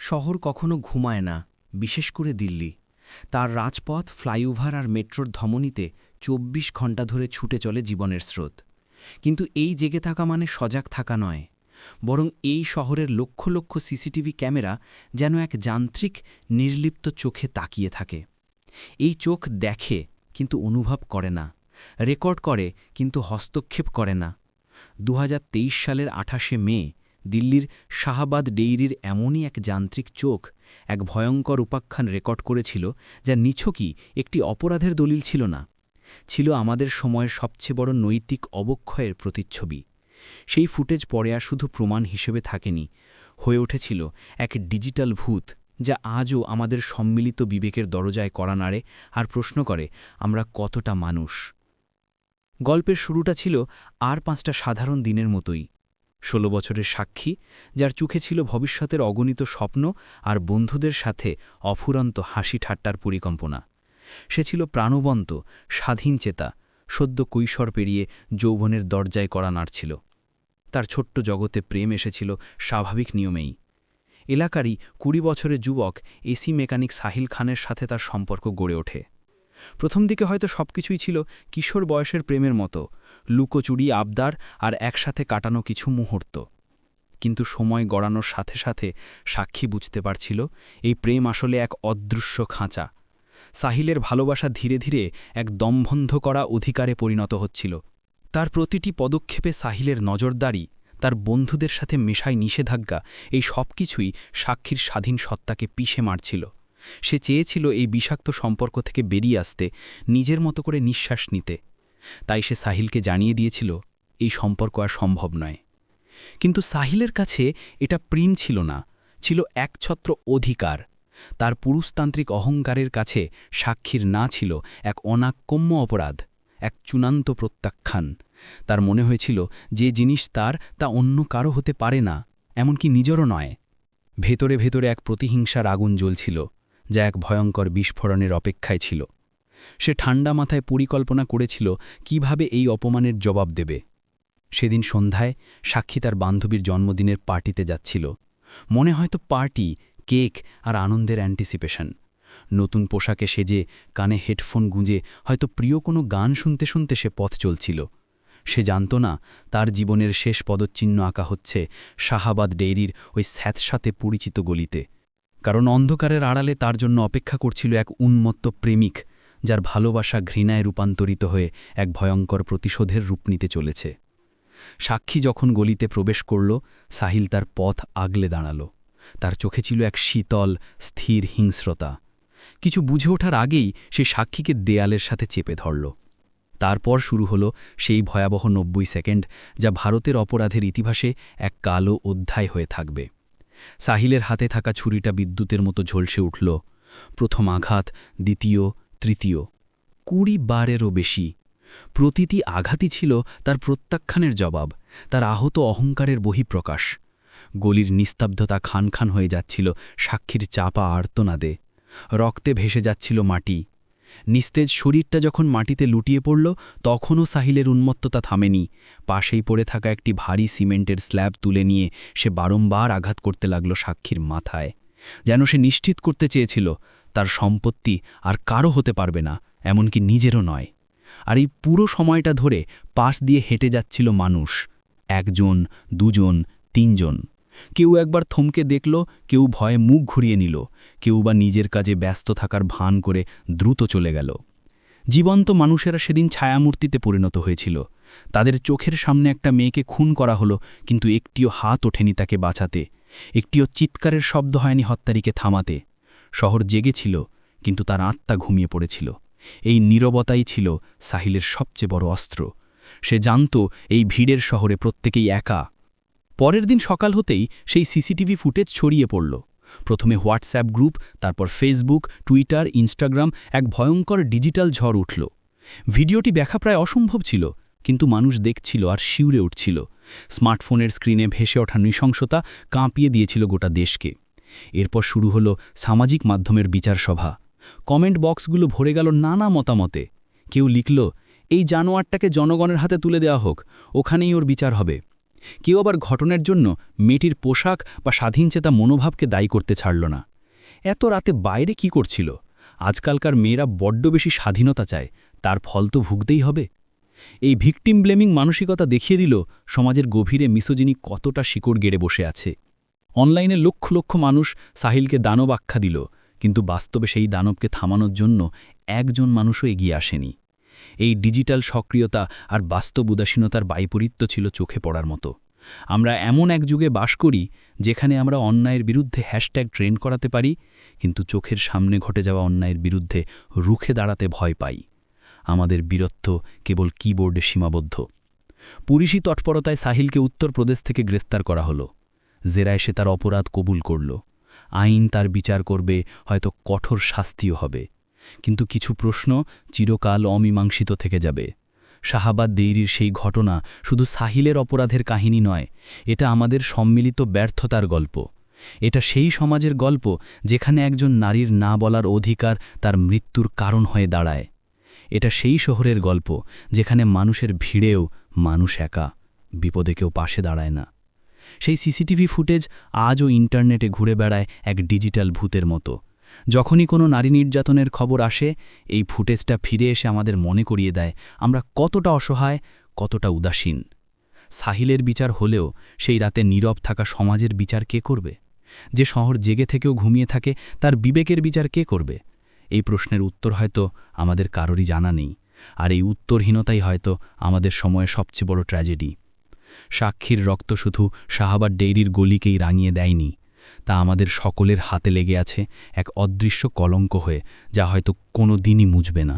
শহর কখনো ঘুমায় না, বিশেষ করে দিল্লি। তার রাজপথ, ফ্লাইওভার আর মেট্রোর ধমনীতে ২৪ ঘণ্টা ধরে ছুটে চলে জীবনের স্রোত। কিন্তু এই জেগে থাকা মানে সজাগ থাকা নয়, বরং এই শহরের লক্ষ লক্ষ সিসিটিভি ক্যামেরা যেন এক যান্ত্রিক, নির্লিপ্ত চোখে তাকিয়ে থাকে। এই চোখ দেখে কিন্তু অনুভব করে না, রেকর্ড করে কিন্তু হস্তক্ষেপ করে না। ২০২৩ সালের ২৮শে মে দিল্লির শাহবাদ ডেইরির এমনই এক যান্ত্রিক চোখ এক ভয়ঙ্কর উপাখ্যান রেকর্ড করেছিল, যা নিছকই একটি অপরাধের দলিল ছিল না, ছিল আমাদের সময়ের সবচেয়ে বড় নৈতিক অবক্ষয়ের প্রতিচ্ছবি। সেই ফুটেজ পরে আর শুধু প্রমাণ হিসেবে থাকেনি, হয়ে উঠেছিল এক ডিজিটাল ভূত, যা আজও আমাদের সম্মিলিত বিবেকের দরজায় কড়া নাড়ে আর প্রশ্ন করে আমরা কতটা মানুষ। গল্পের শুরুটা ছিল আর ৫টা সাধারণ দিনের মতোই। ১৬ বছরের সাক্ষী, যার চোখে ছিল ভবিষ্যতের অগণিত স্বপ্ন আর বন্ধুদের সাথে অফুরন্ত হাসি ঠাট্টার পরিকল্পনা। সে ছিল প্রাণবন্ত, স্বাধীন চেতা, সদ্য কৈশোর পেরিয়ে যৌবনের দরজায় কড়া নাড়ছিল। তার ছোট্ট জগতে প্রেম এসেছিল স্বাভাবিক নিয়মেই। এলাকারই ২০ বছরের যুবক এসি মেকানিক সাহিল খানের সাথে তার সম্পর্ক গড়ে ওঠে। প্রথম দিকে হয়তো সবকিছুই ছিল কিশোর বয়সের প্রেমের মতো, লুকোচুরি, আবদার আর একসাথে কাটানো কিছু মুহূর্ত। কিন্তু সময় গড়ানোর সাথে সাথে সাক্ষী বুঝতে পারছিল এই প্রেম আসলে এক অদৃশ্য খাঁচা। সাহিলের ভালোবাসা ধীরে ধীরে এক দমবন্ধ করা অধিকারে পরিণত হচ্ছিল। তার প্রতিটি পদক্ষেপে সাহিলের নজরদারি, তার বন্ধুদের সাথে মেশায় নিষেধাজ্ঞা, এই সব কিছুই সাক্ষীর স্বাধীন সত্তাকে পিষে মারছিল। সে চেয়েছিল এই বিষাক্ত সম্পর্ক থেকে বেরিয়ে আসতে, নিজের মতো করে নিঃশ্বাস নিতে। তাই সে সাহিলকে জানিয়ে দিয়েছিল এই সম্পর্ক আর সম্ভব নয়। কিন্তু সাহিলের কাছে এটা প্রেম ছিল না, ছিল একছত্র অধিকার। তার পুরুষতান্ত্রিক অহংকারের কাছে সাক্ষীর না ছিল এক অনাক্যম্য অপরাধ, এক চূড়ান্ত প্রত্যাখ্যান। তার মনে হয়েছিল যে জিনিস তার, তা অন্য কারো হতে পারে না, এমনকি নিজেরও নয়। ভেতরে ভেতরে এক প্রতিহিংসার আগুন জ্বলছিল, যা এক ভয়ঙ্কর বিস্ফোরণের অপেক্ষায় ছিল। সে ঠান্ডা মাথায় পরিকল্পনা করেছিল কিভাবে এই অপমানের জবাব দেবে। সেদিন সন্ধ্যায় সাক্ষী তার বান্ধবীর জন্মদিনের পার্টিতে যাচ্ছিল। মনে হয়তো পার্টি, কেক আর আনন্দের অ্যান্টিসিপেশন। নতুন পোশাকে সেজে, কানে হেডফোন গুঁজে, হয়তো প্রিয় কোনো গান শুনতে শুনতে সে পথ চলছিল। সে জানত না তার জীবনের শেষ পদচিহ্ন আঁকা হচ্ছে শাহাবাদ ডেইরির ওই স্যাঁতসাথে পরিচিত গলিতে। কারণ অন্ধকারের আড়ালে তার জন্য অপেক্ষা করছিল এক উন্মত্ত প্রেমিক, যার ভালোবাসা ঘৃণায় রূপান্তরিত হয়ে এক ভয়ঙ্কর প্রতিশোধের রূপ নিতে চলেছে। সাক্ষী যখন গলিতে প্রবেশ করল, সাহিল তার পথ আগলে দাঁড়াল। তার চোখে ছিল এক শীতল, স্থির হিংস্রতা। কিছু বুঝে ওঠার আগেই সে সাক্ষীকে দেয়ালের সাথে চেপে ধরল। তারপর শুরু হলো সেই ভয়াবহ ৯০ সেকেন্ড, যা ভারতের অপরাধের ইতিহাসে এক কালো অধ্যায় হয়ে থাকবে। সাহিলের হাতে থাকা ছুরিটা বিদ্যুতের মতো ঝলসে উঠল। প্রথম আঘাত, দ্বিতীয়, তৃতীয়, ২০ বারেরও বেশি। প্রতিটি আঘাতই ছিল তার প্রত্যাখ্যানের জবাব, তার আহত অহংকারের বহিঃপ্রকাশ। গলির নিস্তব্ধতা খান খান হয়ে যাচ্ছিল সাক্ষীর চাপা আর্তনাদে। রক্তে ভেসে যাচ্ছিল মাটি। নিস্তেজ শরীরটা যখন মাটিতে লুটিয়ে পড়ল, তখনও সাহিলের উন্মত্ততা থামেনি। পাশেই পড়ে থাকা একটি ভারী সিমেন্টের স্ল্যাব তুলে নিয়ে সে বারংবার আঘাত করতে লাগল সাক্ষীর মাথায়, যেন সে নিশ্চিত করতে চেয়েছিল তার সম্পত্তি আর কারও হতে পারবে না, এমনকি নিজেরও নয়। আর এই পুরো সময়টা ধরে পাশ দিয়ে হেঁটে যাচ্ছিল মানুষ, একজন, দুজন, তিনজন। কেউ একবার থমকে দেখল, কেউ ভয়ে মুখ ঘুরিয়ে নিল, কেউ বা নিজের কাজে ব্যস্ত থাকার ভান করে দ্রুত চলে গেল। জীবন্ত মানুষেরা সেদিন ছায়ামূর্তিতে পরিণত হয়েছিল। তাদের চোখের সামনে একটা মেয়েকে খুন করা হলো, কিন্তু একটিও হাত ওঠেনি তাকে বাঁচাতে, একটিও চিৎকারের শব্দ হয়নি হত্যারীকে থামাতে। শহর জেগেছিল, কিন্তু তার আত্মা ঘুমিয়ে পড়েছিল। এই নীরবতাই ছিল সাহিলের সবচেয়ে বড় অস্ত্র। সে জানত এই ভিড়ের শহরে প্রত্যেকেই একা। পরের দিন সকাল হতেই সেই সিসিটিভি ফুটেজ ছড়িয়ে পড়ল। প্রথমে হোয়াটসঅ্যাপ গ্রুপ, তারপর ফেসবুক, টুইটার, ইনস্টাগ্রাম, এক ভয়ঙ্কর ডিজিটাল ঝড় উঠল। ভিডিওটি দেখা প্রায় অসম্ভব ছিল, কিন্তু মানুষ দেখছিল আর শিউরে উঠছিল। স্মার্টফোনের স্ক্রিনে ভেসে ওঠা নৃশংসতা কাঁপিয়ে দিয়েছিল গোটা দেশকে। এরপর শুরু হলো সামাজিক মাধ্যমের বিচার সভা। কমেন্ট বক্সগুলো ভরে গেল নানা মতামতে। কেউ লিখল, এই জানোয়ারটাকে জনগণের হাতে তুলে দেওয়া হোক, ওখানেই ওর বিচার হবে। কেউ আবার ঘটনার জন্য মেয়েটির পোশাক বা স্বাধীনচেতা মনোভাবকে দায়ী করতে ছাড়ল না। এত রাতে বাইরে কি করছিল? আজকালকার মেয়েরা বড্ড বেশি স্বাধীনতা চায়, তার ফল তো ভুগতেই হবে। এই ভিকটিম ব্লেমিং মানসিকতা দেখিয়ে দিল সমাজের গভীরে মিসোজিনি কতটা শিকড় গেড়ে বসে আছে। অনলাইনে লক্ষ লক্ষ মানুষ সাহিলকে দানব আখ্যা দিল, কিন্তু বাস্তবে সেই দানবকে থামানোর জন্য একজন মানুষও এগিয়ে আসেনি। এই ডিজিটাল সক্রিয়তা আর বাস্তব উদাসীনতার বৈপরীত্য ছিল চোখে পড়ার মতো। আমরা এমন এক যুগে বাস করি যেখানে আমরা অন্যায়ের বিরুদ্ধে হ্যাশট্যাগ ট্রেন্ড করাতে পারি, কিন্তু চোখের সামনে ঘটে যাওয়া অন্যায়ের বিরুদ্ধে রুখে দাঁড়াতে ভয় পাই। আমাদের বীরত্ব কেবল কিবোর্ডে সীমাবদ্ধ। পুলিশি তৎপরতায় সাহিলকে উত্তরপ্রদেশ থেকে গ্রেফতার করা হলো। জেরায় সে তার অপরাধ কবুল করল। আইন তার বিচার করবে, হয়তো কঠোর শাস্তিও হবে। কিন্তু কিছু প্রশ্ন চিরকাল অমীমাংসিত থেকে যাবে। শাহাবাদ ডেইরির সেই ঘটনা শুধু সাহিলের অপরাধের কাহিনী নয়, এটা আমাদের সম্মিলিত ব্যর্থতার গল্প। এটা সেই সমাজের গল্প যেখানে একজন নারীর না বলার অধিকার তার মৃত্যুর কারণ হয়ে দাঁড়ায়। এটা সেই শহরের গল্প যেখানে মানুষের ভিড়েও মানুষ একা, বিপদে কেউ পাশে দাঁড়ায় না। সেই সিসিটিভি ফুটেজ আজও ইন্টারনেটে ঘুরে বেড়ায় এক ডিজিটাল ভূতের মতো। যখনই কোনো নারী নির্যাতনের খবর আসে, এই ফুটেজটা ফিরে এসে আমাদের মনে করিয়ে দেয় আমরা কতটা অসহায়, কতটা উদাসীন। সাহিলের বিচার হলেও সেই রাতে নীরব থাকা সমাজের বিচার কে করবে? যে শহর জেগে থেকেও ঘুমিয়ে থাকে, তার বিবেকের বিচার কে করবে? এই প্রশ্নের উত্তর হয়তো আমাদের কারোরই জানা নেই, আর এই উত্তরহীনতাই হয়তো আমাদের সময়ে সবচেয়ে বড় ট্র্যাজেডি। সাক্ষীর রক্ত শুধু শাহাবাদ ডেইরির গলিকেই রাঙিয়ে দেয়নি, তা আমাদের সকলের হাতে লেগে আছে এক অদৃশ্য কলঙ্ক হয়ে, যা হয়তো কোনো দিনই মুছবে না।